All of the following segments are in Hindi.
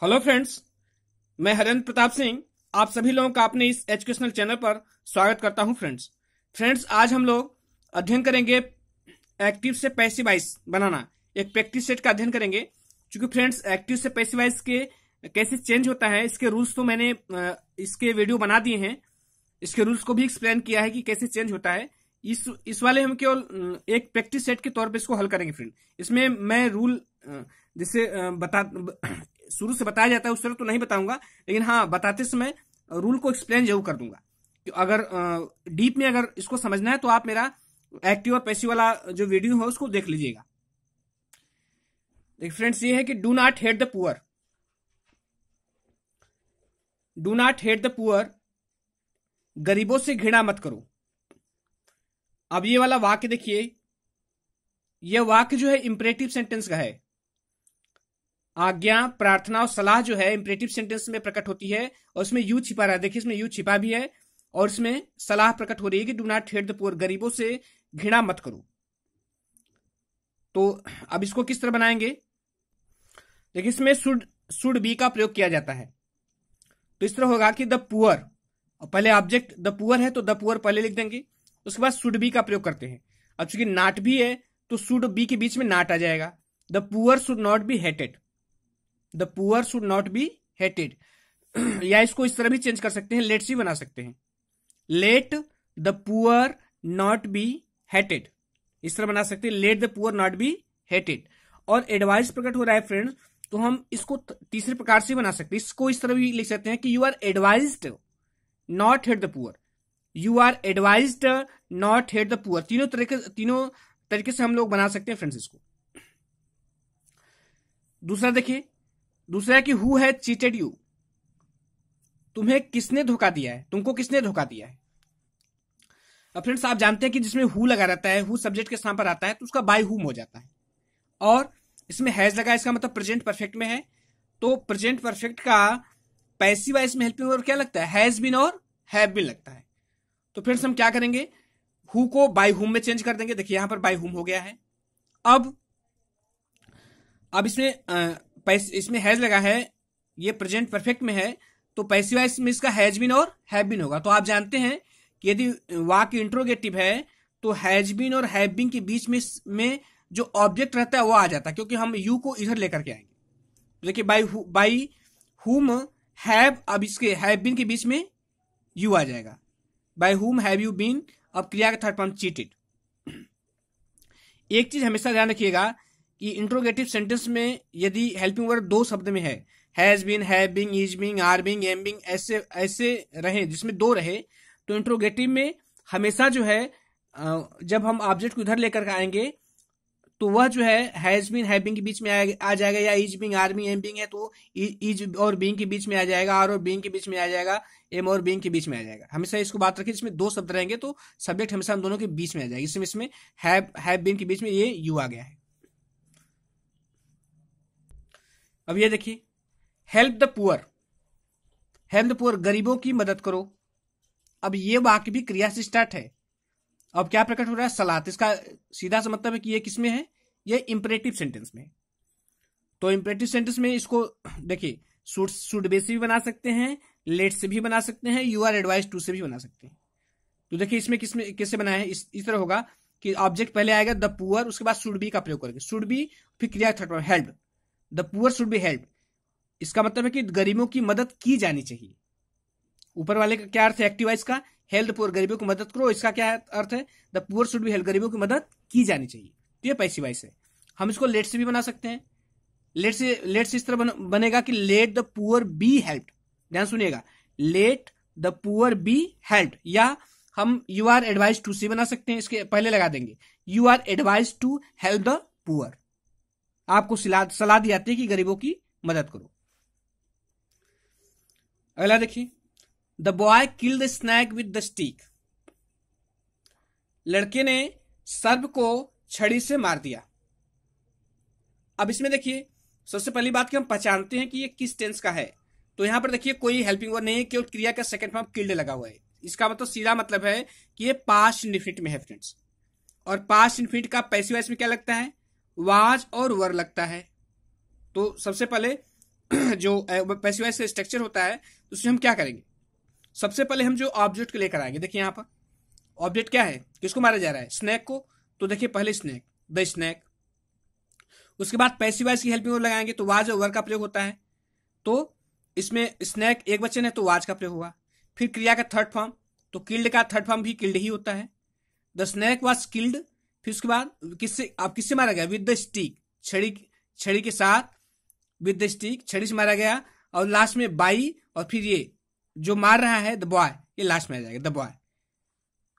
हेलो फ्रेंड्स, मैं हरेंद्र प्रताप सिंह आप सभी लोगों का अपने इस एजुकेशनल चैनल पर स्वागत करता हूं। फ्रेंड्स आज हम लोग अध्ययन करेंगे एक्टिव से पैसिव वॉइस बनाना। एक प्रैक्टिस सेट का अध्ययन करेंगे। क्योंकि फ्रेंड्स एक्टिव से पैसिव वॉइस के कैसे चेंज होता है इसके रूल्स तो मैंने इसके वीडियो बना दिए हैं। इसके रूल्स को भी एक्सप्लेन किया है कि कैसे चेंज होता है। इस वाले हम केवल एक प्रैक्टिस सेट के तौर पे इसको हल करेंगे। फ्रेंड इसमें मैं रूल जिसे शुरू से बताया जाता है उस तरह तो नहीं बताऊंगा, लेकिन हाँ बताते समय रूल को एक्सप्लेन जरूर कर दूंगा। कि अगर डीप में अगर इसको समझना है तो आप मेरा एक्टिव और पैसिव वाला जो वीडियो है उसको देख लीजिएगा। देखिए फ्रेंड्स, ये है कि do not hate the poor. Do not hate the poor, गरीबों से घृणा मत करो। अब ये वाला वाक्य देखिए, यह वाक्य जो है इंपरेटिव सेंटेंस का है। आज्ञा, प्रार्थना और सलाह जो है इंपरेटिव सेंटेंस में प्रकट होती है और इसमें यू छिपा रहा है। देखिए इसमें यू छिपा भी है और इसमें सलाह प्रकट हो रही है कि do not hate the poor, गरीबों से घृणा मत करो। तो अब इसको किस तरह बनाएंगे? देखिए इसमें शुड बी का प्रयोग किया जाता है। तो इस तरह होगा कि द पुअर, और पहले ऑब्जेक्ट द पुअर है तो द पुअर पहले लिख देंगे, उसके बाद शुड बी का प्रयोग करते हैं। अब चूंकि नॉट भी है तो शुड बी के बीच में नॉट आ जाएगा। The poor should not be hated. The poor should not be hated. या इसको इस तरह भी चेंज कर सकते हैं, लेट सी बना सकते हैं। Late the poor not be hated, इस तरह बना सकते हैं, late the poor not be hated. और एडवाइस प्रकट हो रहा है फ्रेंड्स, तो हम इसको तीसरे प्रकार से बना सकते हैं। इसको इस तरह भी लिख सकते हैं कि you are advised not hate the poor. You are advised not hate the poor. तीनों तरीके से हम लोग बना सकते हैं फ्रेंड्स इसको। दूसरा देखिए, दूसरा कि हु हैज चीटेड यू, तुम्हें किसने धोखा दिया है, तुमको किसने धोखा दिया है। अब फ्रेंड्स आप जानते हैं कि जिसमें हु लगा रहता है, हु सब्जेक्ट के स्थान पर आता है तो उसका बाय हुम हो जाता है। और इसमें हैज लगा, इसका मतलब प्रेजेंट परफेक्ट में है। तो प्रेजेंट परफेक्ट का पैसिव वॉइस में हेल्पिंग वर्ब क्या लगता है? हैज बीन और हैव बीन लगता है। तो फ्रेंड्स हम क्या करेंगे, हु को बाय हुम में चेंज कर देंगे। देखिए यहां पर बाय हुम हो गया है। अब इसमें हैज लगा है, ये प्रेजेंट परफेक्ट में है, तो पैसिव वॉइस में इसका हैज बीन और हैव बीन होगा। तो आप जानते हैं कि यदि वाक्य इंट्रोगेटिव है तो हैज बीन और हैव बीन के बीच में जो ऑब्जेक्ट रहता है वो आ जाता है, क्योंकि हम यू को इधर लेकर के आएंगे। देखिए बाई हुम हैव, अब इसके हैव बीन के बीच में यू आ जाएगा। By whom have you been. अब क्रिया का थर्ड फॉर्म चीटेड। एक चीज हमेशा ध्यान रखिएगा कि इंट्रोगेटिव सेंटेंस में यदि हेल्पिंग वर्ब दो शब्द में है, has been, have been, is been, are been, am been, ऐसे रहे, जिसमें दो रहे, तो इंट्रोगेटिव में हमेशा जो है जब हम ऑब्जेक्ट को इधर लेकर आएंगे तो वह जो है हैज बीन हैव बीन के बीच में आ जाएगा, या is been, are been, am been है तो इज और बीन के बीच में आ जाएगा, आर और बीन के बीच में आ जाएगा, एम और बीन के बीच में आ जाएगा। हमेशा इसको बात रखिए, इसमें दो शब्द रहेंगे तो सब्जेक्ट हमेशा हम दोनों के बीच में आ जाएगा। इसमें हैव बीन के बीच में ये यू आ गया है। अब ये देखिए, help the poor, help the poor, गरीबों की मदद करो। अब ये वाक्य भी क्रिया से स्टार्ट है। अब क्या प्रकट हो रहा है? सलाह। इसका सीधा सा मतलब है कि ये किसमें है? ये इंपरेटिव सेंटेंस में। तो इंपरेटिव सेंटेंस में इसको देखिए शुड बे से भी बना सकते हैं, लेट से भी बना सकते हैं, यू आर एडवाइज टू से भी बना सकते हैं। तो देखिए इसमें किससे बनाया है? इस तरह होगा कि ऑब्जेक्ट पहले आएगा द पुअर, उसके बाद शुड बी का प्रयोग करेंगे। शुड बी फिर क्रिया third form help, the poor should be help. इसका मतलब है कि गरीबों की मदद की जानी चाहिए। ऊपर वाले का क्या अर्थ है? एक्टिव वॉइस का हेल्प द पुअर, गरीबों की मदद करो। इसका क्या अर्थ है? The poor should be help, गरीबों की मदद की जानी चाहिए। तो ये पैसिव वॉइस है। हम इसको लेट से भी बना सकते हैं। लेट से इस तरह बनेगा कि late the poor B help. ध्यान सुनिएगा, late the poor B help. या हम यू आर एडवाइज टू से बना सकते हैं, इसके पहले लगा देंगे you are advise to help the poor. आपको सलाह दी जाती है कि गरीबों की मदद करो। अगला देखिए, the boy killed the snake with the stick. लड़के ने सर्प को छड़ी से मार दिया। अब इसमें देखिए सबसे पहली बात कि हम पहचानते हैं कि ये किस टेंस का है। तो यहां पर देखिए कोई हेल्पिंग वर्ब नहीं है, केवल क्रिया का सेकंड फॉर्म किल्ड लगा हुआ है। इसका मतलब सीधा मतलब है कि ये पास्ट इंडेफिनिट में है फ्रेंड्स। और पास्ट इंडेफिनिट का पैसिव वॉइस में क्या लगता है? वाज और वर लगता है। तो सबसे पहले जो पैसिव वॉइस का स्ट्रक्चर होता है उसमें हम क्या करेंगे, सबसे पहले हम जो ऑब्जेक्ट को लेकर आएंगे। देखिए यहाँ पर ऑब्जेक्ट क्या है, किसको मारा जा रहा है, स्नैक को। तो देखिए पहले स्नैक, द स्नैक। उसके बाद पैसिव वॉइस की हेल्पिंग वर्ब लगाएंगे तो वाज और वर का प्रयोग होता है। तो इसमें स्नैक एक वचन है तो वाज का प्रयोग हुआ। फिर क्रिया का थर्ड फॉर्म, तो किल्ड का थर्ड फॉर्म भी किल्ड ही होता है। The snake was killed. फिर उसके बाद किससे मारा गया, विद द स्टिक, छड़ी के साथ, विद द स्टिक, छड़ी से मारा गया। और लास्ट में बाई, और फिर ये जो मार रहा है द बॉय, ये लास्ट में आ जाएगा, द बॉय।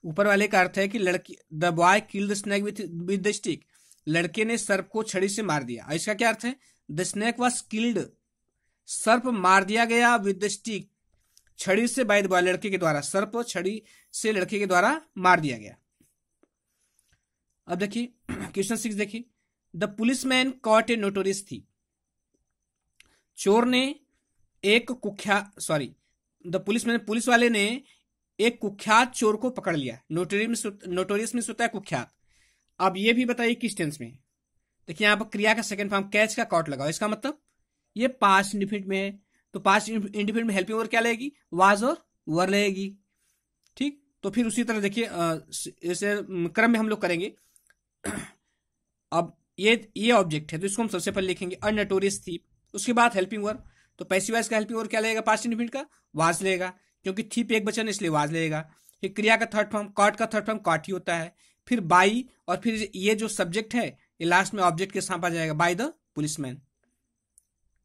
ऊपर वाले का अर्थ है कि लड़की, the boy killed the snake with the stick, लड़के ने सर्प को छड़ी से मार दिया। इसका क्या अर्थ है, द स्नैक वाज किल्ड, सर्प मार दिया गया, विद द स्टिक, छड़ी से, बाय द बॉय, लड़के के द्वारा, सर्प छड़ी से लड़के के द्वारा मार दिया गया। अब देखिए क्वेश्चन 6 देखिए, the policeman caught a notorious thief, चोर ने एक द पुलिसमैन, पुलिस वाले ने एक कुख्यात चोर को पकड़ लिया। नोटोरियस में होता है कुख्यात। अब ये भी बताइए किस टेंस में है। देखिए यहाँ पर क्रिया का सेकंड फॉर्म कैच का कॉट लगाओ, इसका मतलब ये पास्ट इंडिफिनिट में है। तो पास्ट इंडिफिनिट में हेल्पिंग वर्ब क्या लगेगी, वाज और वर लगेगी। ठीक, तो फिर उसी तरह देखिए इसे क्रम में हम लोग करेंगे। अब ये ऑब्जेक्ट है तो इसको हम सबसे पहले लिखेंगे अ नोटोरियस थीफ। उसके बाद हेल्पिंग वर्ब, तो पैसिव वॉइस का हेल्पिंग वर्ब क्या लगेगा, पास्ट इंडिफिनिट का वाज लेगा, क्योंकि थीप एक वचन इसलिए वाज लेगा। फिर क्रिया का थर्ड फॉर्म, कॉट का थर्ड फॉर्म कॉट ही होता है। फिर बाई, और फिर ये जो सब्जेक्ट है ये लास्ट में ऑब्जेक्ट के साथ आ जाएगा, by the policeman.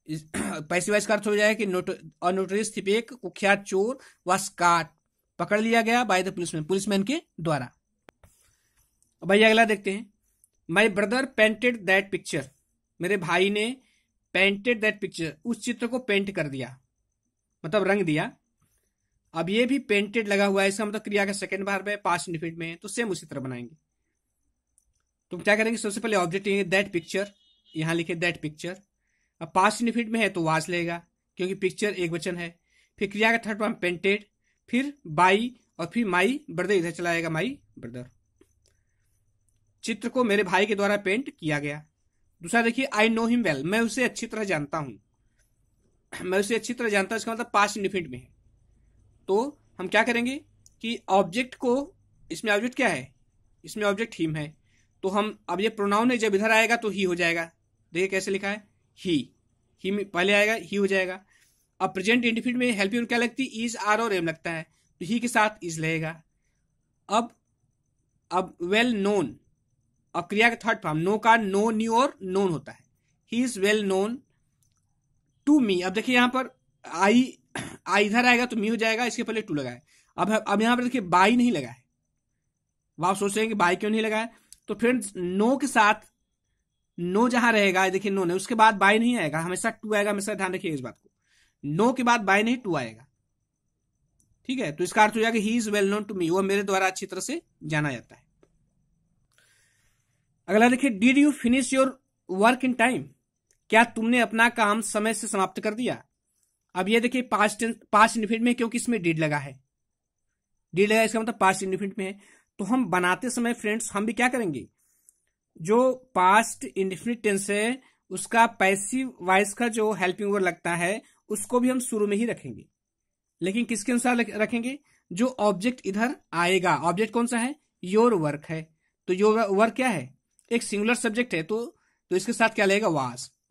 Passive voice का अर्थ हो जाएगा कि नोटोरियस थीफ, एक कुख्यात चोर, वाज कॉट, पकड़ लिया गया, बाय द पुलिसमैन, पुलिसमैन के द्वारा। भाई अगला देखते हैं, my brother painted that picture, मेरे भाई ने पेंटेड दैट पिक्चर, उस चित्र को पेंट कर दिया, मतलब रंग दिया। अब ये भी पेंटेड लगा हुआ है, इसका मतलब क्रिया का सेकंड वर्ब है, पास्ट इंडिफिनिट में है, तो सेम उसी तरह बनाएंगे। तो क्या करेंगे, सबसे पहले ऑब्जेक्ट लेंगे दैट पिक्चर, यहां लिखे दैट पिक्चर। अब पास्ट इंडिफिनिट में है तो वाज लेगा, क्योंकि पिक्चर एक वचन है। फिर क्रिया का थर्ड फॉर्म पेंटेड, फिर बाई, और फिर माई ब्रदर, इधर चला आएगा माई ब्रदर। चित्र को मेरे भाई के द्वारा पेंट किया गया। दूसरा देखिए, आई नो हिम वेल, मैं उसे अच्छी तरह जानता हूं, मैं उसे अच्छी तरह जानता हूं, इसका मतलब पास्ट इंडिफिनिट में है। तो हम क्या करेंगे कि ऑब्जेक्ट को, इसमें ऑब्जेक्ट क्या है, इसमें ऑब्जेक्ट हिम है, तो हम अब ये प्रोनाउन है जब इधर आएगा तो ही हो जाएगा। देखिए कैसे लिखा है, ही में पहले आएगा, ही हो जाएगा। अब प्रेजेंट इंडिफिनिट में हेल्पिंग क्या लगती है, इज, आर और एम लगता है, तो ही के साथ इज लगेगा। अब वेल नोन, अब क्रिया का थर्ड फॉर्म, नो का नो, न्यू और नोन होता है। He is well known to me. अब देखिए यहां पर आई इधर आएगा तो मी हो जाएगा, इसके पहले टू लगा है। अब यहां पर देखिए बाई नहीं लगा है, आप सोच रहे हैं कि बाई क्यों नहीं लगा है, तो फ्रेंड्स नो के साथ, नो जहां रहेगा देखिए नो ने, उसके बाद बाई नहीं आएगा, हमेशा टू आएगा, हमेशा ध्यान रखिए इस बात को, नो के बाद बाई नहीं टू आएगा। ठीक है, तो इसका अर्थ हो जाएगा he is well known to me, वो मेरे द्वारा अच्छी तरह से जाना जाता है। अगला देखिए, did you finish your work in time, क्या तुमने अपना काम समय से समाप्त कर दिया। अब ये देखिए पास्ट इंडिफिनिट में, क्योंकि इसमें डिड लगा है, डिड लगा इसका मतलब पास्ट इंडिफिनिट में है। तो हम बनाते समय फ्रेंड्स हम भी क्या करेंगे, जो पास्ट इंडिफिनिट टेंस है उसका पैसिव वॉइस का जो हेल्पिंग वर्ब लगता है उसको भी हम शुरू में ही रखेंगे, लेकिन किसके अनुसार रखेंगे, जो ऑब्जेक्ट इधर आएगा। ऑब्जेक्ट कौन सा है, योर वर्क है, तो योर वर्क क्या है, एक सिंगुलर सब्जेक्ट है, तो इसके साथ क्या लगेगा,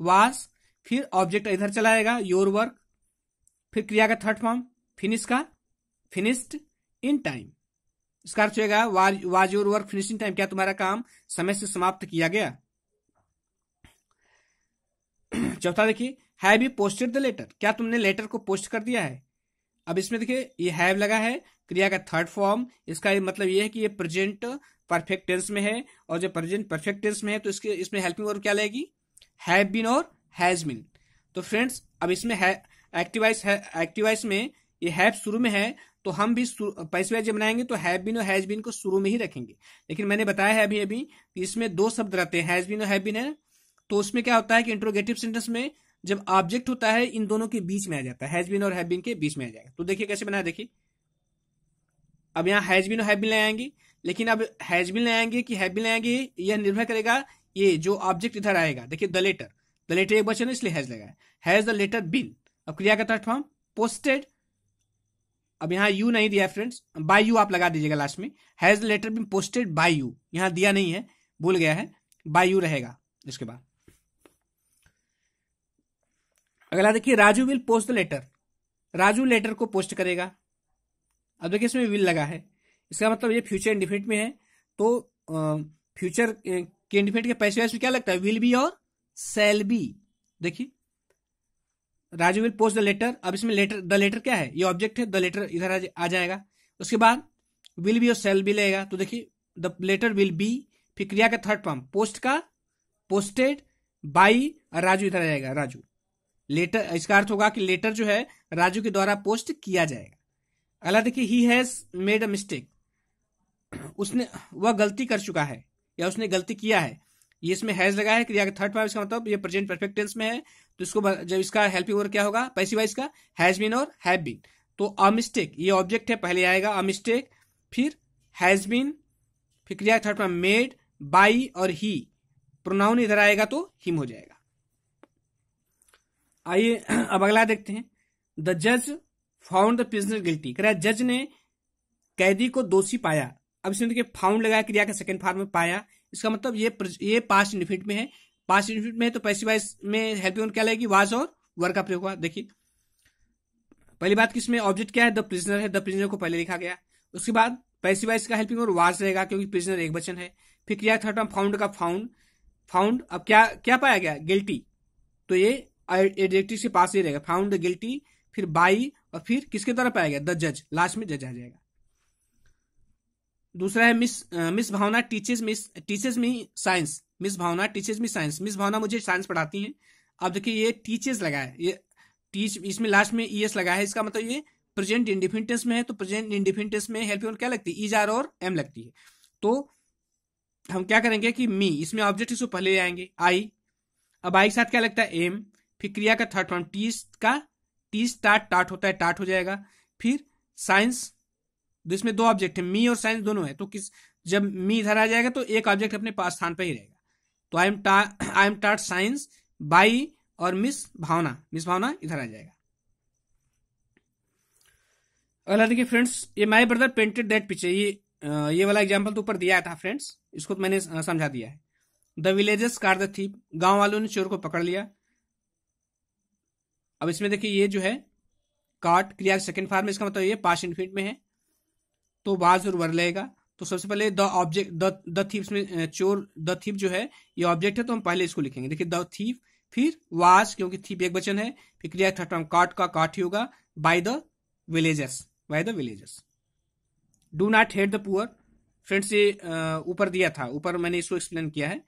वाज, फिर ऑब्जेक्ट इधर चला आएगा, योर वर्क, फिर क्रिया का थर्ड फॉर्म फिनिश का, फिनिश्ड इन टाइम, इसका अर्थ होगा was your work finished in time, क्या तुम्हारा काम समय से समाप्त किया गया। चौथा देखिए, have you posted the letter, क्या तुमने लेटर को पोस्ट कर दिया है। अब इसमें देखिए ये हैव लगा है, क्रिया का थर्ड फॉर्म, इसका मतलब ये है कि ये प्रेजेंट परफेक्ट टेंस में है, और जब प्रेजेंट परफेक्ट टेंस में है तो इसमें हेल्पिंग वर्ब क्या लगेगी, हैव बीन और हैज बीन। तो फ्रेंड्स अब इसमें एक्टिव वॉइस में ये हैव शुरू में है, तो हम भी पैसिव वॉइस जब बनाएंगे तो हैव बीन और हैज बीन को शुरू में ही रखेंगे। लेकिन मैंने बताया है अभी कि इसमें दो शब्द रहते हैं, हैज बीन और हैव बीन है, तो उसमें क्या होता है कि इंट्रोगेटिव सेंटेंस में जब ऑब्जेक्ट होता है इन दोनों के बीच में आ जाता है, हैज बीन और हैव बीन के बीच में आ जाएगा। तो देखिए कैसे बनाया, देखिए अब यहाँ हैज बीन और हैव बीन ले आएंगे, लेकिन अब हैज बीन ले आएंगे कि हैव बीन ले आएंगे यह निर्भर करेगा, ये जो ऑब्जेक्ट इधर आएगा देखिए द द लेटर एक वचन है इसलिए हैज लगा है। हैज द लेटर बीन, अब क्रिया का थर्ड फॉर्म पोस्टेड, अब यहाँ यू नहीं दिया है फ्रेंड्स, बाय यू आप लगा दीजिएगा लास्ट में। Has the letter been posted by you, यहाँ दिया नहीं है, भूल गया है, बाय यू रहेगा इसके बाद। अगला देखिए Raju will post the letter, Raju letter को पोस्ट करेगा। अब देखिए इसमें विल लगा है, इसका मतलब ये फ्यूचर इंडिफिनिट में है, तो फ्यूचर के इंडिफिनिट के पैसे में क्या लगता है, विल बी और सेल बी। देखिए Raju will post the letter, अब इसमें लेटर, द लेटर क्या है, ये ऑब्जेक्ट है, द लेटर इधर आ जाएगा, उसके बाद विल बी और सेल बी लगेगा, तो देखिए द लेटर विल बी, फिर क्रिया का थर्ड फॉर्म पोस्ट का, पोस्टेड बाई, और राजू इधर आ जाएगा, राजू लेटर, इसका अर्थ होगा कि लेटर जो है राजू के द्वारा पोस्ट किया जाएगा। अगला देखिए he has made a mistake, उसने, वह गलती कर चुका है या उसने गलती किया है, ये इसमें हैज लगा है, क्रिया का थर्ड फॉर्म, इसका मतलब ये प्रेजेंट परफेक्ट टेंस में है, तो इसको जब इसका हेल्पिंग वर्ब क्या होगा, पैसिव वॉइस का हैज बीन और हैव बीन, तो अ मिस्टेक ये ऑब्जेक्ट है, पहले आएगा अ मिस्टेक, फिर हैज बीन, फिर क्रिया थर्ड फॉर्म मेड बाई और ही, प्रोनाउन इधर आएगा तो हिम हो जाएगा। आइए अब अगला देखते हैं, द जज फाउंड द प्रिजनर गिल्टी, कह रहा है जज ने कैदी को दोषी पाया। अब इसमें देखिए फाउंड लगाया, क्रिया के सेकंड फॉर्म में पाया, इसका मतलब ये पास्ट इंडिफिनिट में है, पास्ट इंडिफिनिट में है तो पैसिव वॉइस में हेल्पिंग वर्ब क्या लगेगी, वाज और वर का प्रयोग हुआ। देखिए पहली बात किसमें ऑब्जेक्ट क्या है, द प्रिजनर है, द प्रिजनर को पहले लिखा गया, उसके बाद पैसिव वॉइस का हेल्पिंग वर्ब वाज रहेगा क्योंकि प्रिजनर एक वचन है, फिर क्रिया थर्ड फॉर्म फाउंड का फाउंड, अब क्या पाया गया, गिल्टी, तो ये एडजेक्टिव से पास ही रहेगा, फाउंड द गिल्टी, फिर बाई और फिर किसके द्वारा पाया गया, द जज, लास्ट में जज आ जाएगा। दूसरा है मिस भावना टीचेज मी साइंस, मिस भावना टीचेज मी साइंस, मिस भावना मुझे साइंस पढ़ाती हैं। अब देखिए ये टीचेज लगा है, ये टीच इसमें लास्ट में ईएस लगा है, इसका मतलब ये प्रेजेंट इंडिफिनिट टेंस में है, तो प्रेजेंट इंडिफिनिट टेंस में हेल्पिंग वर्ब क्या लगती है, इज आर और एम लगती है, तो हम क्या करेंगे कि मी, इसमें ऑब्जेक्ट इसको पहले ले आएंगे आई, अब आई के साथ क्या लगता है एम, फिर क्रिया का थर्ड फॉर्म टी स्टार्ट टाट होता है, टाट हो जाएगा, फिर साइंस, इसमें दो ऑब्जेक्ट है, मी और साइंस दोनों है, तो जब मी इधर आ जाएगा तो एक ऑब्जेक्ट अपने पास स्थान पर ही रहेगा, तो आई एम टाट साइंस बाई और मिस भावना इधर आ जाएगा। अगला देखिए फ्रेंड्स, ये my brother painted that picture, ये वाला एग्जांपल तो ऊपर दिया था फ्रेंड्स, इसको तो मैंने समझा दिया है। The villagers car the thief, गांव वालों ने चोर को पकड़ लिया। अब इसमें देखिए ये जो है काट, क्रिया सेकंड फॉर्म में, इसका मतलब ये पास्ट इंडिफिनिट में है, तो वाज और वर लगेगा, तो सबसे पहले द ऑब्जेक्ट, द थीफ में चोर, द थीफ जो है ये ऑब्जेक्ट है, तो हम पहले इसको लिखेंगे, देखिए द थीफ, फिर वाज क्योंकि थीफ एक वचन है, फिर क्रिया थर्ड फॉर्म काट का काट ही होगा, by the villagers, do not hate the poor, friends ये ऊपर दिया था, ऊपर मैंने इसको एक्सप्लेन किया है,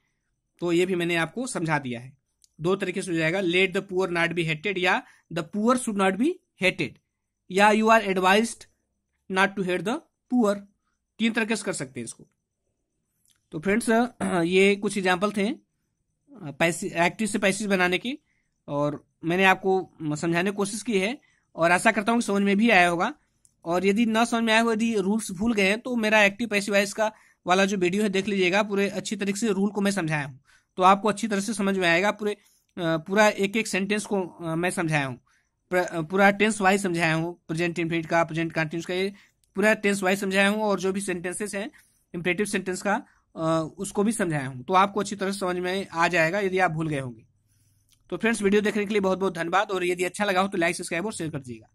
तो ये भी मैंने आपको समझा दिया है, दो तरीके से हो जाएगा, let the poor not be hated, या the poor should not be hated, या you are advised not to hate the poor, तीन तरीके से कर सकते हैं इसको। तो फ्रेंड्स ये कुछ एग्जांपल थे एक्टिव से पैसिव बनाने की, और मैंने आपको समझाने की कोशिश की है, और आशा करता हूँ कि समझ में भी आया होगा, और यदि ना समझ में आया हो, यदि रूल्स भूल गए हैं, तो मेरा एक्टिव पैसिव वॉइस का वाला जो वीडियो है देख लीजिएगा, पूरे अच्छी तरीके से रूल को मैं समझाया हूँ, तो आपको अच्छी तरह से समझ में आएगा, पूरा एक एक सेंटेंस को मैं समझाया हूँ, पूरा टेंस वाइज समझाया हूँ, प्रेजेंट इंडिफिनिट का, प्रेजेंट कंटिन्यूअस का, ये पूरा टेंस वाइज समझाया हूँ, और जो भी सेंटेंसेस हैं इंपरेटिव सेंटेंस का उसको भी समझाया हूँ, तो आपको अच्छी तरह से समझ में आ जाएगा यदि आप भूल गए होंगे। तो फ्रेंड्स वीडियो देखने के लिए बहुत बहुत धन्यवाद, और यदि अच्छा लगा हो तो लाइक, सब्सक्राइब और शेयर कर दीजिएगा।